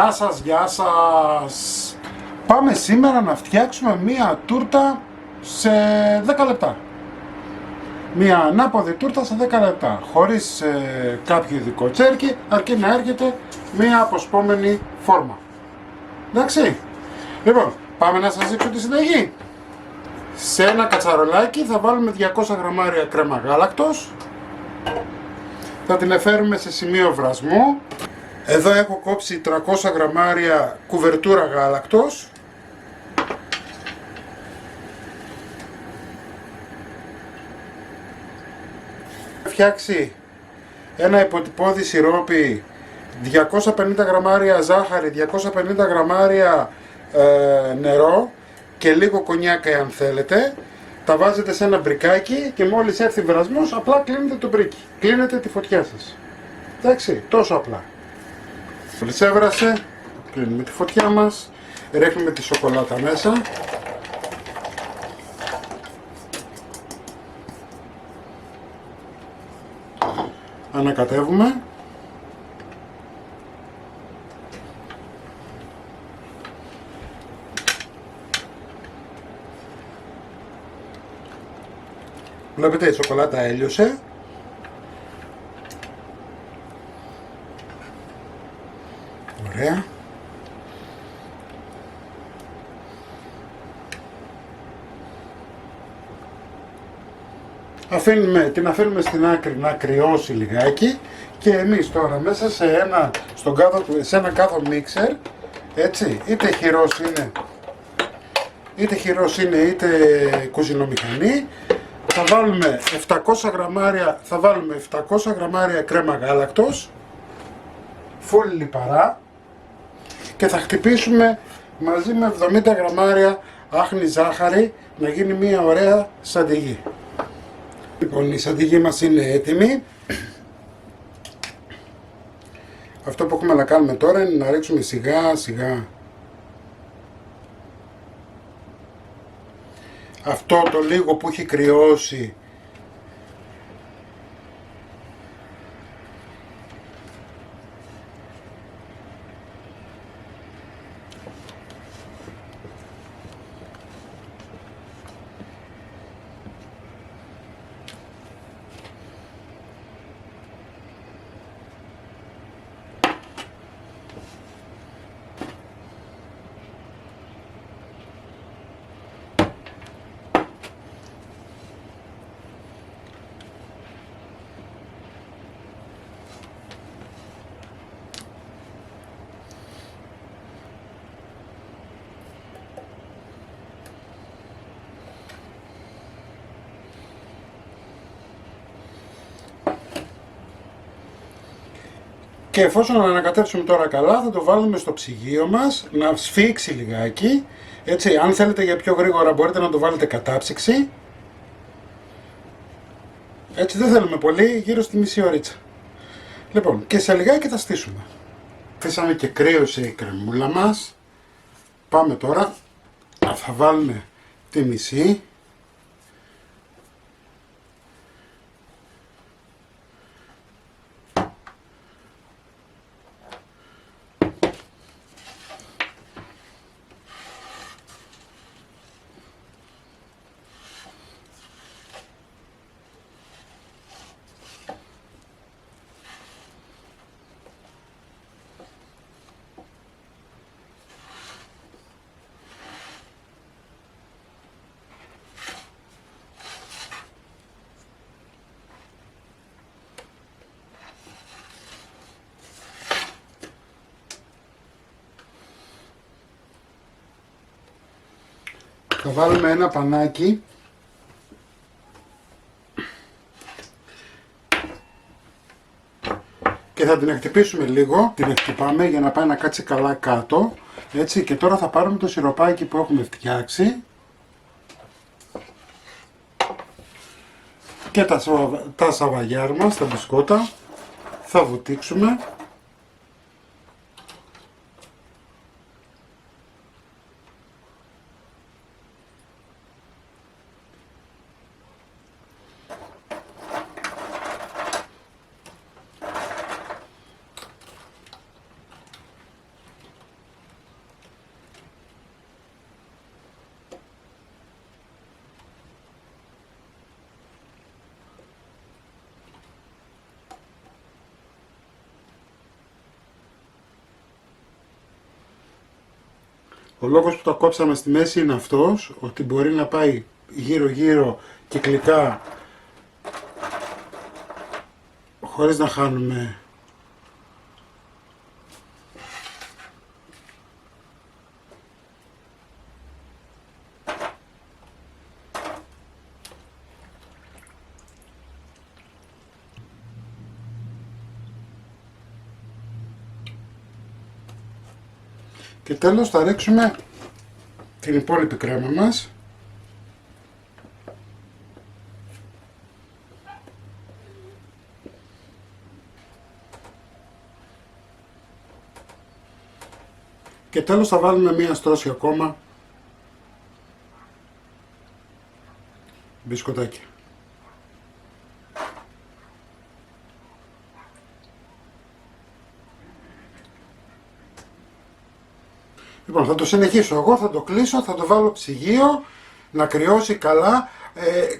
Γεια σας, γεια σας. Πάμε σήμερα να φτιάξουμε μία τούρτα σε 10 λεπτά. Μία ανάποδη τούρτα σε 10 λεπτά. Χωρίς κάποιο ειδικό τσέρκι, αρκεί να έρχεται μία αποσπόμενη φόρμα. Εντάξει. Λοιπόν, πάμε να σας δείξω τη συνταγή. Σε ένα κατσαρολάκι θα βάλουμε 200 γραμμάρια κρέμα γάλακτος. Θα την εφέρουμε σε σημείο βρασμού. Εδώ έχω κόψει 300 γραμμάρια κουβερτούρα γάλακτος. Φτιάξει ένα υποτυπώδη σιρόπι, 250 γραμμάρια ζάχαρη, 250 γραμμάρια νερό και λίγο κονιάκα αν θέλετε. Τα βάζετε σε ένα μπρικάκι και μόλις έρθει βρασμός απλά κλείνετε το μπρίκι. Κλείνετε τη φωτιά σας. Εντάξει, τόσο απλά. Μόλις έβρασε, κλείνουμε τη φωτιά μας, ρίχνουμε τη σοκολάτα μέσα. Ανακατεύουμε. Βλέπετε η σοκολάτα έλειωσε. Ωραία. Την αφήνουμε στην άκρη να κρυώσει λιγάκι και εμείς τώρα μέσα σε ένα κάδο μίξερ, έτσι, είτε χειρός είναι είτε κουζινομηχανή, θα βάλουμε 700 γραμμάρια κρέμα γάλακτος, φουλ λιπαρά, και θα χτυπήσουμε μαζί με 70 γραμμάρια άχνη ζάχαρη να γίνει μια ωραία σαντιγί. Λοιπόν, η σαντιγί μας είναι έτοιμη. Αυτό που έχουμε να κάνουμε τώρα είναι να ρίξουμε σιγά σιγά αυτό το λίγο που έχει κρυώσει και εφόσον ανακατεύσουμε τώρα καλά θα το βάλουμε στο ψυγείο μας να σφίξει λιγάκι, έτσι. Αν θέλετε για πιο γρήγορα μπορείτε να το βάλετε κατάψυξη, έτσι, δεν θέλουμε πολύ, γύρω στη μισή ωρίτσα. Λοιπόν, και σε λιγάκι θα στήσουμε. Αφήσαμε και κρύωσε η κρεμούλα μας. Πάμε τώρα, θα βάλουμε τη μισή. Θα βάλουμε ένα πανάκι και θα την χτυπήσουμε λίγο, την χτυπάμε για να πάει να κάτσει καλά κάτω, έτσι. Και τώρα θα πάρουμε το σιροπάκι που έχουμε φτιάξει και τα σαβαγιάρ μας, τα μπισκότα, θα βουτήξουμε. Ο λόγος που το κόψαμε στη μέση είναι αυτός, ότι μπορεί να πάει γύρω γύρω κυκλικά χωρίς να χάνουμε και τέλος θα ρίξουμε την υπόλοιπη κρέμα μας. Και τέλος θα βάλουμε μία στρώση ακόμα μπισκοτάκια. Λοιπόν, θα το συνεχίσω εγώ, θα το κλείσω, θα το βάλω ψυγείο να κρυώσει καλά.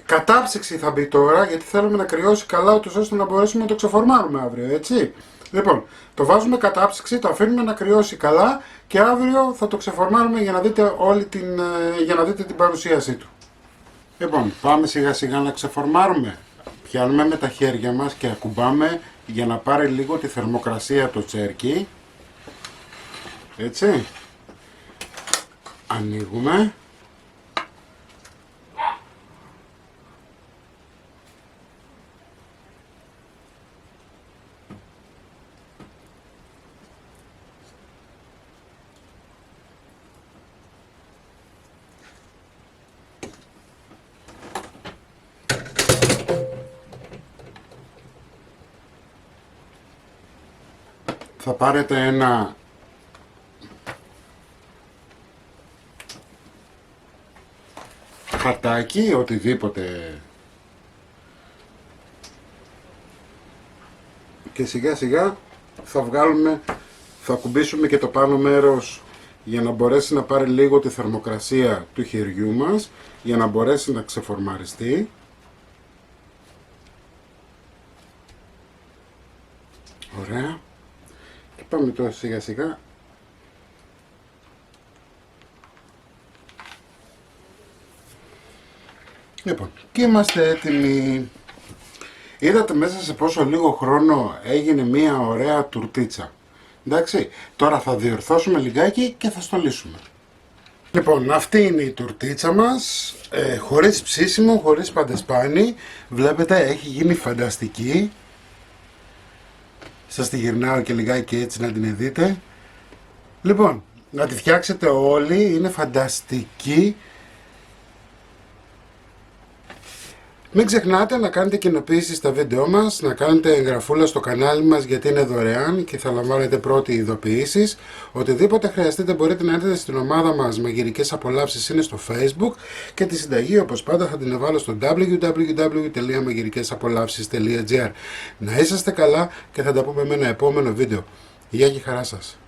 Κατάψυξη θα μπει τώρα, γιατί θέλουμε να κρυώσει καλά ούτως ώστε να μπορέσουμε να το ξεφορμάρουμε αύριο, έτσι. Λοιπόν, το βάζουμε κατάψυξη, το αφήνουμε να κρυώσει καλά και αύριο θα το ξεφορμάρουμε για να δείτε, για να δείτε την παρουσίασή του. Λοιπόν, πάμε σιγά σιγά να ξεφορμάρουμε. Πιάνουμε με τα χέρια μας και ακουμπάμε για να πάρει λίγο τη θερμοκρασία το τσέρκι. Έτσι. Ανοίγουμε. Θα πάρετε ένα χαρτάκι, οτιδήποτε, και σιγά σιγά θα κουμπίσουμε και το πάνω μέρος για να μπορέσει να πάρει λίγο τη θερμοκρασία του χεριού μας, για να μπορέσει να ξεφορμαριστεί. Ωραία. Και πάμε τώρα σιγά σιγά λοιπόν, και είμαστε έτοιμοι. Είδατε μέσα σε πόσο λίγο χρόνο έγινε μια ωραία τουρτίτσα. Εντάξει, τώρα θα διορθώσουμε λιγάκι και θα στολίσουμε. Λοιπόν, αυτή είναι η τουρτίτσα μας, χωρίς ψήσιμο, χωρίς παντεσπάνι. Βλέπετε, έχει γίνει φανταστική. Σας τη γυρνάω και λιγάκι έτσι να την δείτε. Λοιπόν, να τη φτιάξετε όλοι, είναι φανταστική. Μην ξεχνάτε να κάνετε κοινοποίηση στα βίντεό μας, να κάνετε εγγραφούλα στο κανάλι μας γιατί είναι δωρεάν και θα λαμβάνετε πρώτοι ειδοποιήσεις. Οτιδήποτε χρειαστείτε μπορείτε να έρθετε στην ομάδα μας Μαγειρικές Απολαύσεις, είναι στο Facebook, και τη συνταγή όπως πάντα θα την βάλω στο www.magirikesapolavsis.gr. Να είσαστε καλά και θα τα πούμε με ένα επόμενο βίντεο. Γεια και χαρά σας.